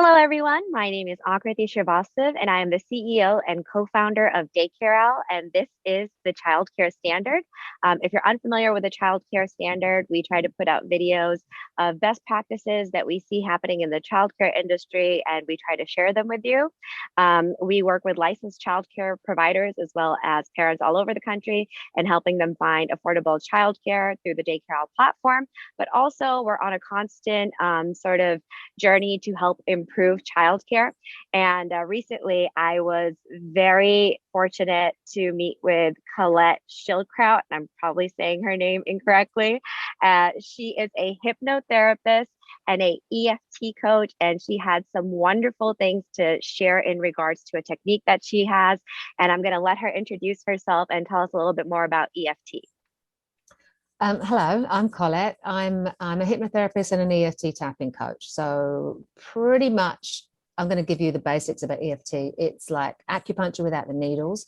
Hello, everyone. My name is Akriti Srivastav, and I am the CEO and co-founder of Daycare, and this is the Child Care Standard. If you're unfamiliar with the Child Care Standard, we try to put out videos of best practices that we see happening in the childcare industry, and we try to share them with you. We work with licensed childcare providers as well as parents all over the country and helping them find affordable childcare through the Daycare platform. But also, we're on a constant sort of journey to help improve childcare. And recently, I was very fortunate to meet with Collette Schildkraut. I'm probably saying her name incorrectly. She is a hypnotherapist and a EFT coach, and she had some wonderful things to share in regards to a technique that she has. And I'm going to let her introduce herself and tell us a little bit more about EFT. Hello, I'm Colette. I'm a hypnotherapist and an EFT tapping coach. So pretty much I'm going to give you the basics about EFT. It's like acupuncture without the needles,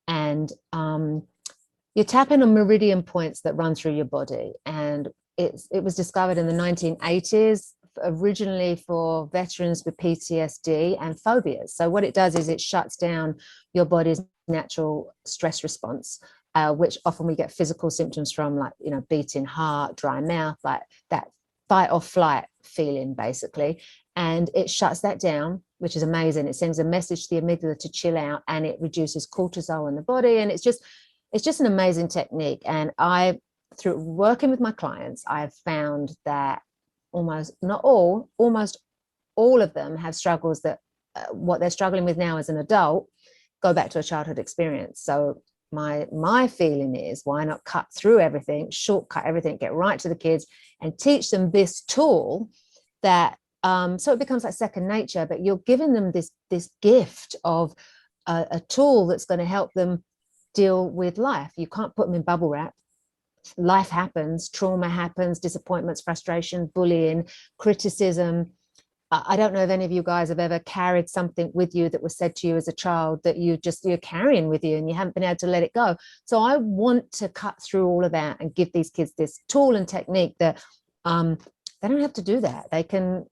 and you're tapping on meridian points that run through your body. And it was discovered in the 1980s, originally for veterans with PTSD and phobias. So what it does is it shuts down your body's natural stress response. Which often we get physical symptoms from, like, beating heart, dry mouth, like that fight or flight feeling, basically. And it shuts that down, which is amazing. It sends a message to the amygdala to chill out, and it reduces cortisol in the body. And it's just an amazing technique. And through working with my clients, I've found that almost all of them have struggles that what they're struggling with now as an adult go back to a childhood experience. So my feeling is, why not cut through everything, shortcut everything, get right to the kids and teach them this tool that so it becomes like second nature, but you're giving them this gift of a tool that's going to help them deal with life. You can't put them in bubble wrap. Life happens, trauma happens, disappointments, frustration, bullying, criticism. I don't know if any of you guys have ever carried something with you that was said to you as a child that you're carrying with you and you haven't been able to let it go. So I want to cut through all of that and give these kids this tool and technique that they don't have to do that. They can,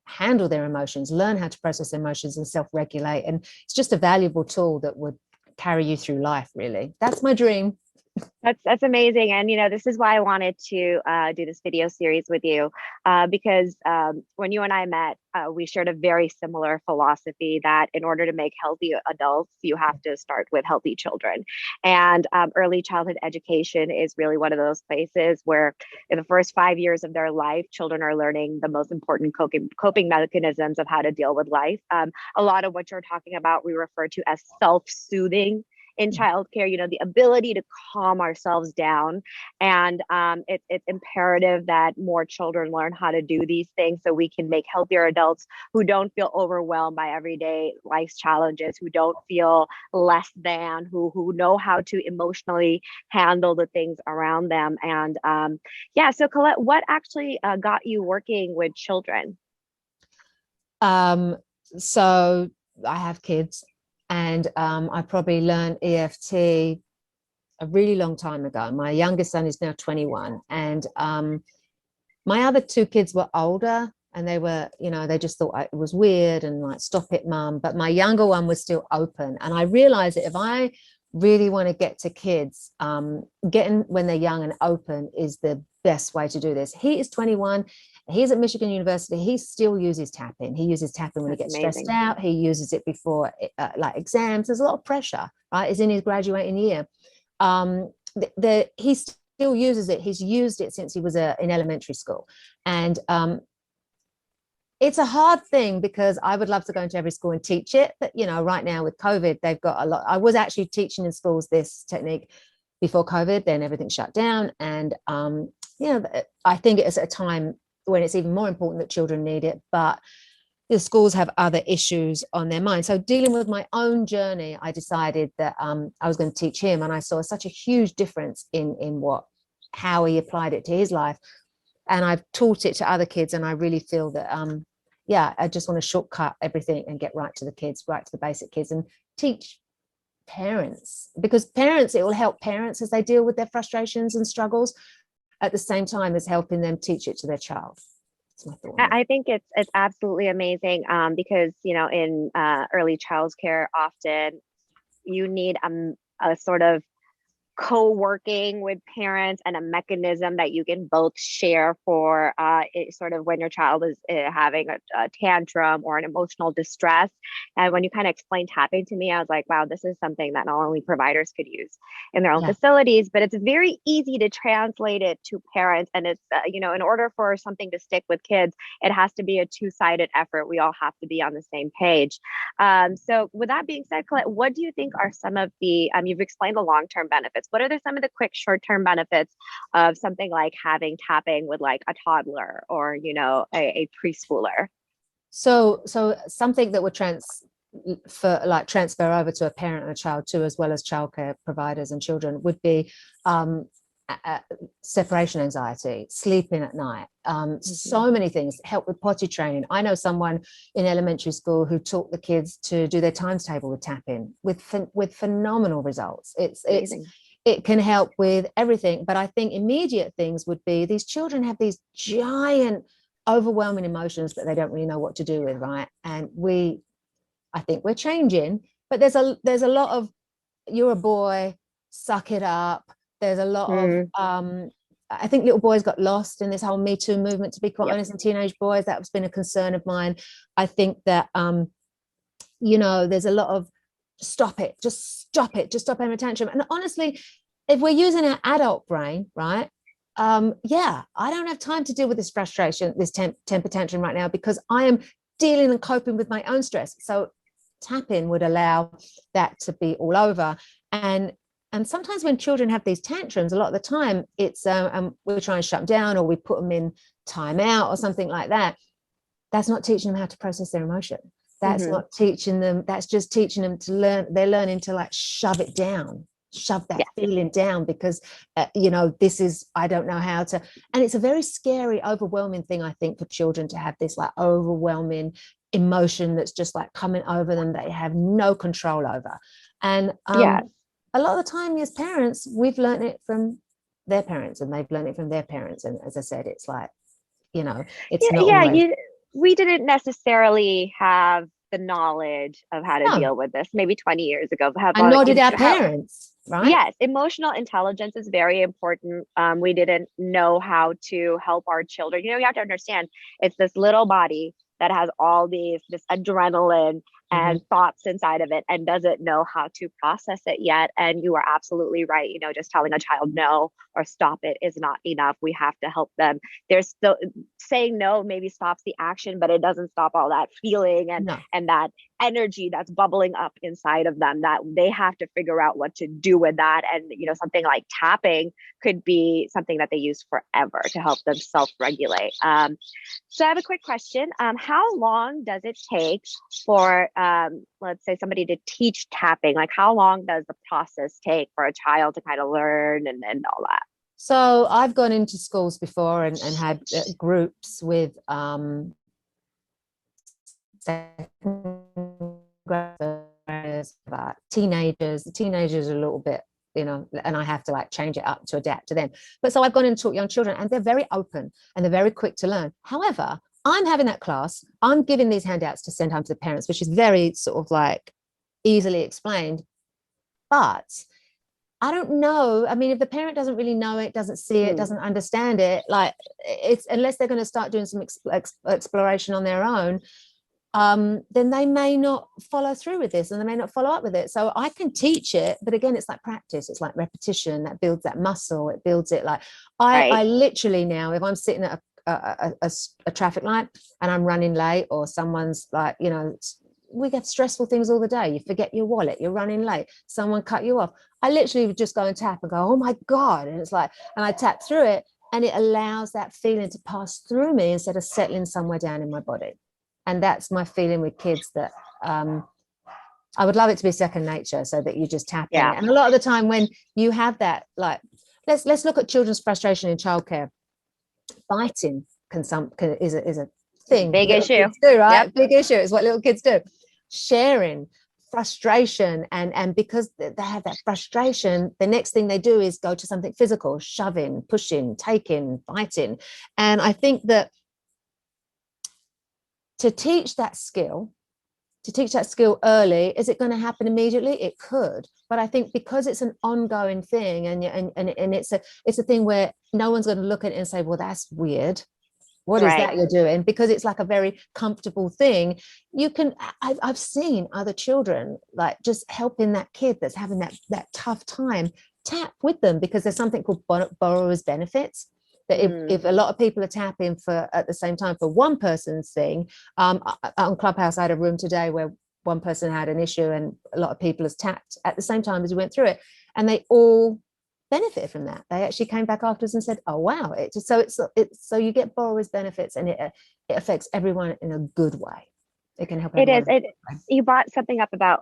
handle their emotions, learn how to process emotions and self-regulate. And it's just a valuable tool that would carry you through life, really. That's my dream. That's amazing. And, this is why I wanted to do this video series with you because when you and I met, we shared a very similar philosophy that in order to make healthy adults, you have to start with healthy children. And early childhood education is really one of those places where in the first 5 years of their life, children are learning the most important coping mechanisms of how to deal with life. A lot of what you're talking about, we refer to as self-soothing in childcare, the ability to calm ourselves down. And it's imperative that more children learn how to do these things so we can make healthier adults who don't feel overwhelmed by everyday life's challenges, who don't feel less than, who know how to emotionally handle the things around them. And so Collette, what actually got you working with children? So I have kids. And I probably learned EFT a really long time ago. My youngest son is now 21. And my other two kids were older and they were, they just thought it was weird and like, stop it, mum. But my younger one was still open. And I realized that if I really want to get to kids, getting when they're young and open is the best way to do this. He is 21. He's at Michigan University. He still uses tapping. He uses tapping when he gets stressed out. He uses it before like exams. There's a lot of pressure, right? He's in his graduating year. He still uses it. He's used it since he was in elementary school. And it's a hard thing because I would love to go into every school and teach it. But, right now with COVID, they've got a lot. I was actually teaching in schools this technique before COVID, then everything shut down. And, I think it's a time when it's even more important that children need it, but the schools have other issues on their mind. So dealing with my own journey, I decided that I was going to teach him, and I saw such a huge difference in how he applied it to his life. And I've taught it to other kids, and I really feel that, I just want to shortcut everything and get right to the kids, right to the basic kids, and teach parents, because it will help parents as they deal with their frustrations and struggles at the same time as helping them teach it to their child. That's my thought on it. I think it's absolutely amazing because in early childcare often you need a sort of co-working with parents and a mechanism that you can both share for sort of when your child is having a tantrum or an emotional distress. And when you kind of explained tapping to me, I was like, wow, this is something that not only providers could use in their own Yeah. facilities, but it's very easy to translate it to parents. And it's in order for something to stick with kids, it has to be a two-sided effort. We all have to be on the same page. So with that being said, Colette, what do you think are some of the, you've explained the long-term benefits. What are some of the quick short-term benefits of something like having tapping with like a toddler or, a preschooler? So something that would transfer over to a parent and a child too, as well as childcare providers and children, would be separation anxiety, sleeping at night, so many things, help with potty training. I know someone in elementary school who taught the kids to do their times table with tapping with phenomenal results. It can help with everything. But I think immediate things would be these children have these giant overwhelming emotions that they don't really know what to do with, right? And I think we're changing, but there's a lot of, you're a boy, suck it up. There's a lot of I think little boys got lost in this whole Me Too movement, to be quite honest, and teenage boys. That's been a concern of mine. I think that there's a lot of stop it, just stop having a tantrum. And honestly, if we're using our adult brain, right? I don't have time to deal with this frustration, this temper tantrum right now, because I am dealing and coping with my own stress. So tapping would allow that to be all over. And sometimes when children have these tantrums, a lot of the time it's we try and shut them down, or we put them in timeout or something like that. That's not teaching them how to process their emotion. That's not teaching them. That's just teaching them to learn. They're learning to like shove it down, shove that feeling down, because this is, I don't know how to. And it's a very scary, overwhelming thing, I think, for children to have this like overwhelming emotion that's just like coming over them that they have no control over. And a lot of the time as parents, we've learned it from their parents, and they've learned it from their parents. And as I said, it's like, it's not always. We didn't necessarily have the knowledge of how to No. deal with this maybe 20 years ago. And nor did our parents, right? Yes, emotional intelligence is very important. We didn't know how to help our children. You have to understand, it's this little body that has all this adrenaline and thoughts inside of it, and doesn't know how to process it yet. And you are absolutely right. Just telling a child no or stop it is not enough. We have to help them. There's still saying no maybe stops the action, but it doesn't stop all that feeling and that energy that's bubbling up inside of them, that they have to figure out what to do with that. And something like tapping could be something that they use forever to help them self-regulate. So I have a quick question. How long does it take for let's say somebody to teach tapping? Like, how long does the process take for a child to kind of learn and all that? So I've gone into schools before and had groups with teenagers. The teenagers are a little bit, and I have to like change it up to adapt to them. But so I've gone and taught young children, and they're very open and they're very quick to learn. However, I'm having that class, I'm giving these handouts to send home to the parents, which is very sort of like easily explained. But I don't know. I mean, if the parent doesn't really know it, doesn't see it, doesn't understand it, like it's, unless they're going to start doing some exploration on their own, then they may not follow through with this, and they may not follow up with it. So I can teach it, but again, it's like practice. It's like repetition that builds that muscle. It builds it. Like I literally now, if I'm sitting at a traffic light and I'm running late, or someone's like, we get stressful things all the day. You forget your wallet, you're running late, someone cut you off. I literally would just go and tap and go, oh my God. And it's like, and I tap through it, and it allows that feeling to pass through me instead of settling somewhere down in my body. And that's my feeling with kids, that I would love it to be second nature, so that you just tap in. And a lot of the time when you have that, like, let's look at children's frustration in childcare. Biting is a thing. Big issue. Kids do, right? Yep. Big issue is what little kids do. Sharing frustration, and because they have that frustration, the next thing they do is go to something physical, shoving, pushing, taking, biting. And I think that to teach that skill, early, is it going to happen immediately? It could, but I think because it's an ongoing thing, and it's a thing where no one's going to look at it and say, well, that's weird. What is that you're doing? Because it's like a very comfortable thing. You can, I've seen other children like just helping that kid that's having that tough time, tap with them, because there's something called borrower's benefits. That if a lot of people are tapping for at the same time for one person's thing, on Clubhouse, I had a room today where one person had an issue and a lot of people has tapped at the same time as we went through it, and they all benefit from that. They actually came back afterwards and said, oh wow, so you get borrower's benefits, and it affects everyone in a good way. It can help everyone. You brought something up about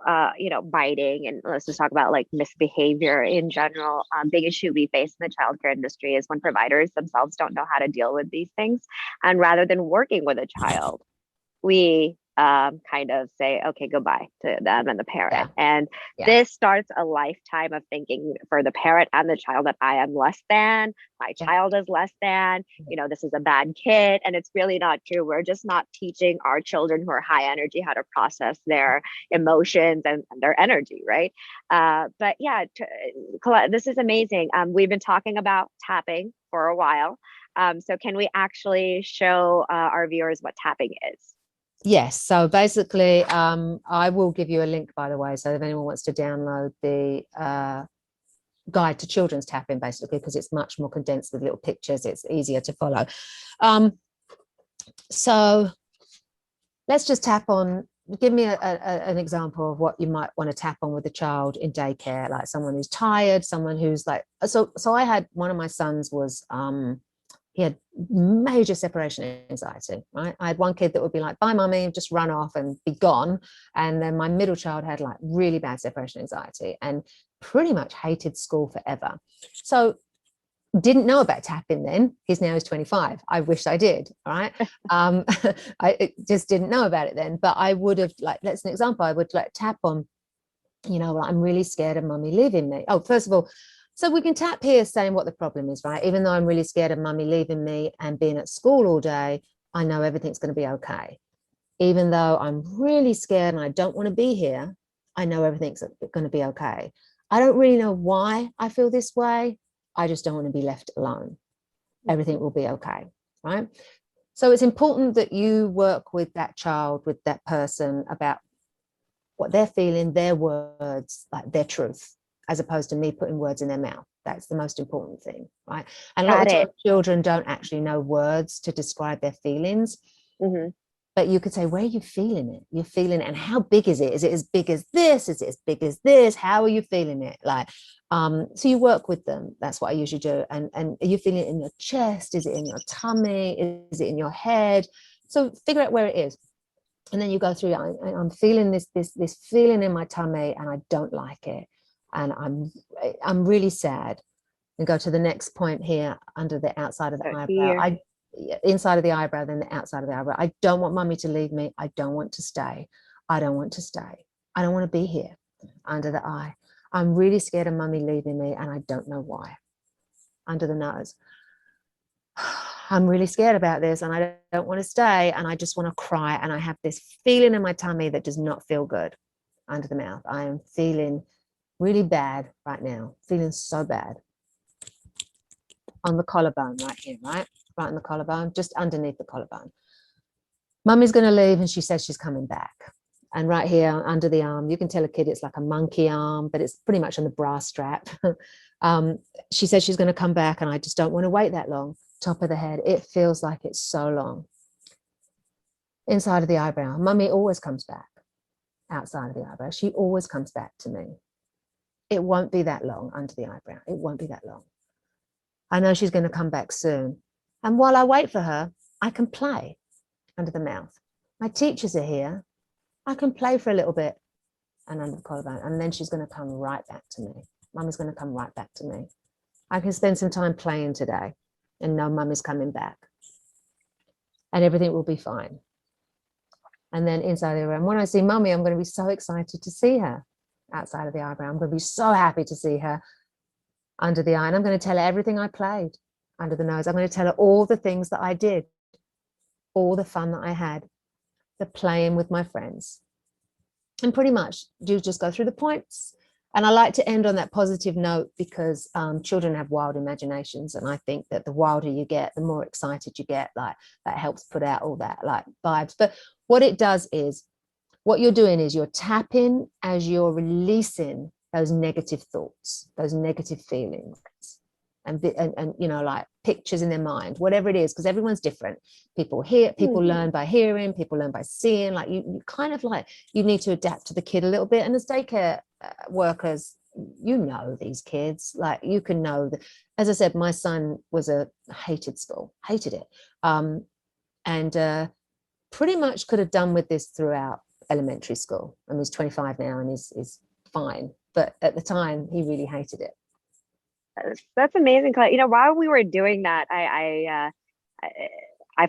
biting, and let's just talk about like misbehavior in general. Big issue we face in the childcare industry is when providers themselves don't know how to deal with these things, and rather than working with a child, we kind of say, okay, goodbye to them and the parent. And this starts a lifetime of thinking for the parent and the child that I am less than, my child is less than, this is a bad kid. And it's really not true. We're just not teaching our children who are high energy how to process their emotions and their energy, right? But yeah, Collette, this is amazing. We've been talking about tapping for a while. So can we actually show our viewers what tapping is? Yes. So basically, I will give you a link, by the way, so if anyone wants to download the guide to children's tapping, basically, because it's much more condensed with little pictures. It's easier to follow. So let's just tap on. Give me an example of what you might want to tap on with a child in daycare, like someone who's tired, someone who's like. So I had one of my sons was. He had major separation anxiety, right? I had one kid that would be like, bye, mummy, just run off and be gone. And then my middle child had like really bad separation anxiety and pretty much hated school forever. So didn't know about tapping then. He's 25. I wish I did, right? I just didn't know about it then. But I would have, like, that's an example. I would like tap on, I'm really scared of mummy leaving me. Oh, first of all, so we can tap here saying what the problem is, right? Even though I'm really scared of mummy leaving me and being at school all day, I know everything's going to be okay. Even though I'm really scared and I don't want to be here, I know everything's going to be okay. I don't really know why I feel this way. I just don't want to be left alone. Everything will be okay, right? So it's important that you work with that child, with that person, about what they're feeling, their words, like their truth, as opposed to me putting words in their mouth. That's the most important thing, right? And a lot of children don't actually know words to describe their feelings. But you could say, where are you feeling it? You're feeling it, and how big is it? Is it as big as this? Is it as big as this? How are you feeling it? Like, so you work with them. That's what I usually do. And are you feeling it in your chest? Is it in your tummy? Is it in your head? So figure out where it is. And then you go through, I'm feeling this feeling in my tummy, and I don't like it. And I'm really sad. And go to the next point here, under the outside of the eyebrow. Inside of the eyebrow, then the outside of the eyebrow. I don't want mummy to leave me. I don't want to stay. I don't want to stay. I don't want to be here. Under the eye. I'm really scared of mummy leaving me, and I don't know why. Under the nose. I'm really scared about this, and I don't want to stay, and I just want to cry, and I have this feeling in my tummy that does not feel good. Under the mouth. I am feeling really bad right now. Feeling so bad. On the collarbone right here, right on the collarbone, just underneath the collarbone. Mummy's going to leave, and she says she's coming back. And right here under the arm, you can tell a kid it's like a monkey arm, but it's pretty much on the bra strap. She says she's going to come back, and I just don't want to wait that long. Top of the head, it feels like it's so long. Inside of the eyebrow, mummy always comes back. Outside of the eyebrow, she always comes back to me. It won't be that long under the eyebrow. It won't be that long. I know she's going to come back soon. And while I wait for her, I can play under the mouth. My teachers are here. I can play for a little bit and under the collarbone. And then she's going to come right back to me. Mummy's going to come right back to me. I can spend some time playing today and know mummy's coming back. And everything will be fine. And then inside the eyebrow, when I see mummy, I'm going to be so excited to see her. Outside of the eyebrow, I'm going to be so happy to see her. Under the eye, and I'm going to tell her everything I played. Under the nose, I'm going to tell her all the things that I did, all the fun that I had. the playing with my friends. And pretty much you just go through the points. And I like to end on that positive note because children have wild imaginations. And I think that the wilder you get, the more excited you get, like that helps put out all that like vibes. But what it does is, what you're doing is you're tapping as you're releasing those negative thoughts, those negative feelings, and you know, like pictures in their mind, whatever it is, because everyone's different. People learn by hearing, people learn by seeing. Like you kind of like, you need to adapt to the kid a little bit. And as daycare workers, you know, these kids, like you can know that. As I said, my son was hated school, hated it, and pretty much could have done with this throughout elementary school. And he's 25 now and is fine, but at the time he really hated it. That's amazing, Colette. You know, while we were doing that, I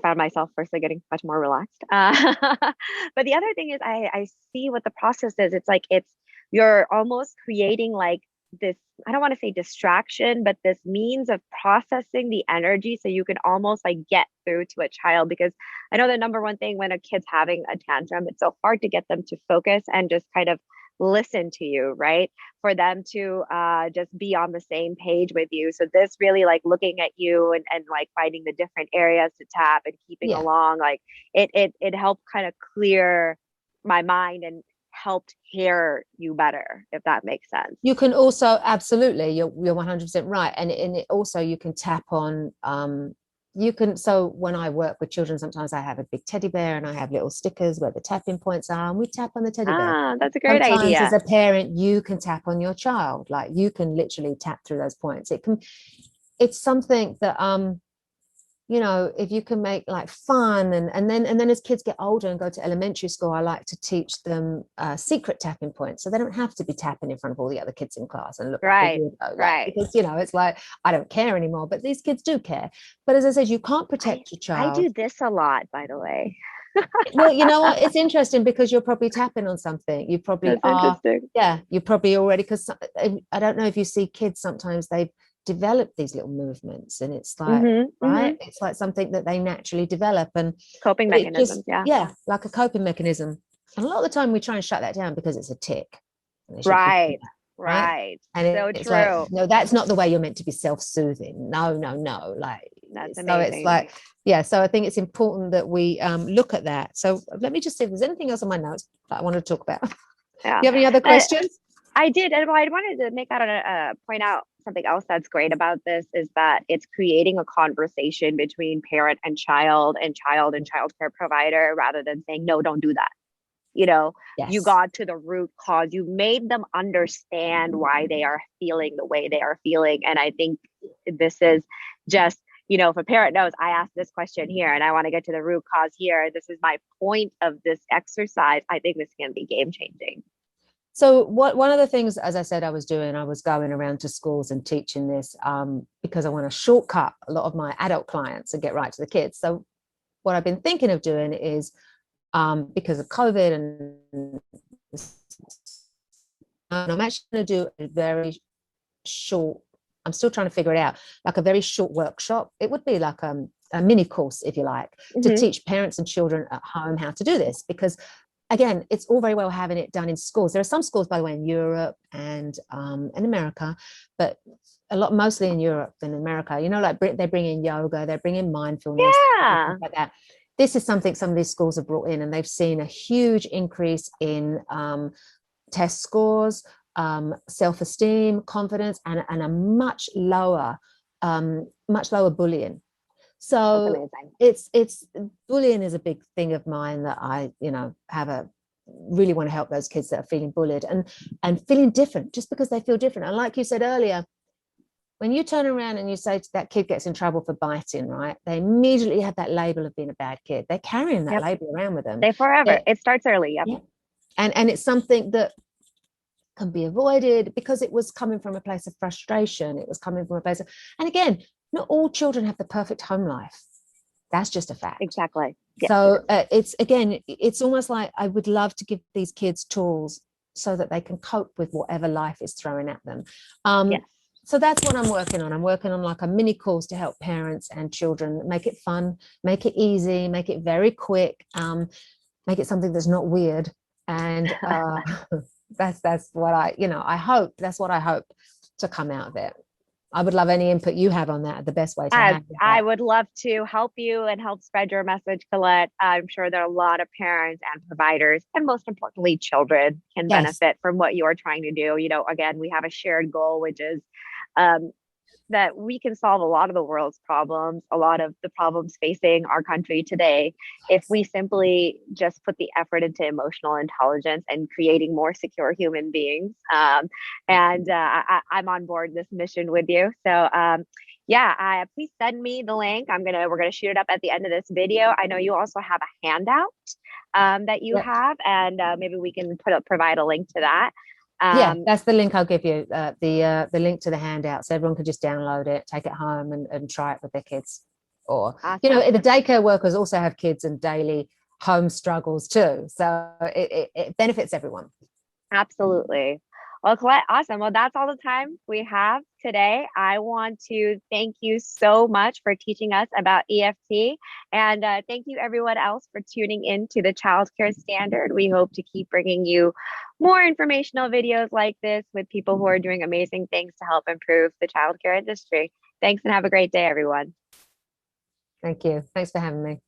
found myself firstly getting much more relaxed. But the other thing is, I see what the process is. It's like you're almost creating like this, I don't want to say distraction, but this means of processing the energy so you can almost like get through to a child. Because I know the number one thing when a kid's having a tantrum, it's so hard to get them to focus and just kind of listen to you, right? For them to just be on the same page with you. So this really like looking at you and like finding the different areas to tap and keeping along, like it helped kind of clear my mind and helped hear you better, if that makes sense. You can also, absolutely, you're 100% right. And it also, you can tap on, so when I work with children, sometimes I have a big teddy bear and I have little stickers where the tapping points are, and we tap on the teddy bear. That's a great idea. Sometimes as a parent, you can tap on your child, like you can literally tap through those points. It's something that, you know, if you can make like fun, and then as kids get older and go to elementary school, I like to teach them secret tapping points, so they don't have to be tapping in front of all the other kids in class and look right, like a weirdo, right. Because, you know, it's like, I don't care anymore, but these kids do care. But as I said, you can't protect your child. I do this a lot, by the way. Well, you know what, it's interesting because you're probably tapping on something. You probably are. Yeah, you probably already, because I don't know if you see kids, sometimes they've developed these little movements, and it's like right, it's like something that they naturally develop, and coping mechanisms. Like a coping mechanism. And a lot of the time we try and shut that down because it's a tick. Right. And so it's true. Like, no, that's not the way you're meant to be self-soothing. No, like that's so amazing. It's like, so I think it's important that we look at that. So let me just see if there's anything else on my notes that I want to talk about. Do you have any other questions? I did, and I wanted to make out point out something else that's great about this is that it's creating a conversation between parent and child and child care provider, rather than saying, no, don't do that. You know, you got to the root cause. You made them understand why they are feeling the way they are feeling. And I think this is just, you know, if a parent knows, I asked this question here and I want to get to the root cause here, this is my point of this exercise, I think this can be game changing. So one of the things, as I said, I was going around to schools and teaching this because I want to shortcut a lot of my adult clients and get right to the kids. So what I've been thinking of doing is, because of COVID, and I'm actually going to do a very short, I'm still trying to figure it out, like a very short workshop. It would be like a mini course, if you like, to teach parents and children at home how to do this. Because again, it's all very well having it done in schools. There are some schools, by the way, in Europe and in America, but mostly in Europe than America. You know, like they bring in yoga, they bring in mindfulness, things like that. This is something some of these schools have brought in, and they've seen a huge increase in test scores, self-esteem, confidence, and a much lower bullying. So it's bullying is a big thing of mine that I, you know, really want to help those kids that are feeling bullied and feeling different just because they feel different. And like you said earlier, when you turn around and you say to that kid gets in trouble for biting, right? They immediately have that label of being a bad kid. They're carrying that label around with them. They forever. It starts early. Yeah. And it's something that can be avoided because it was coming from a place of frustration. It was coming from a place of, and again, not all children have the perfect home life. That's just a fact. Exactly. Yes. So it's almost like I would love to give these kids tools so that they can cope with whatever life is throwing at them. So that's what I'm working on. I'm working on like a mini course to help parents and children make it fun, make it easy, make it very quick. make it something that's not weird. And that's what I hope, that's what I hope to come out of it. I would love any input you have on that, the best way to handle I that. would love to help you and help spread your message, Colette. I'm sure there are a lot of parents and providers, and most importantly, children can Yes, benefit from what you're trying to do. Again, we have a shared goal, which is um, that we can solve a lot of the world's problems, a lot of the problems facing our country today, if we simply just put the effort into emotional intelligence and creating more secure human beings. I'm on board this mission with you. So, yeah, please send me the link. We're gonna shoot it up at the end of this video. I know you also have a handout that you yep. have, and maybe we can provide a link to that. Yeah, Um, that's the link I'll give you, the link to the handout, so everyone can just download it, take it home, and try it with their kids. Or, awesome. the daycare workers also have kids and daily home struggles too, so it benefits everyone. Absolutely. Well, Colette, awesome. Well, that's all the time we have today. I want to thank you so much for teaching us about EFT. And thank you, everyone else, for tuning in to the Child Care Standard. We hope to keep bringing you more informational videos like this with people who are doing amazing things to help improve the childcare industry. Thanks and have a great day, everyone. Thank you. Thanks for having me.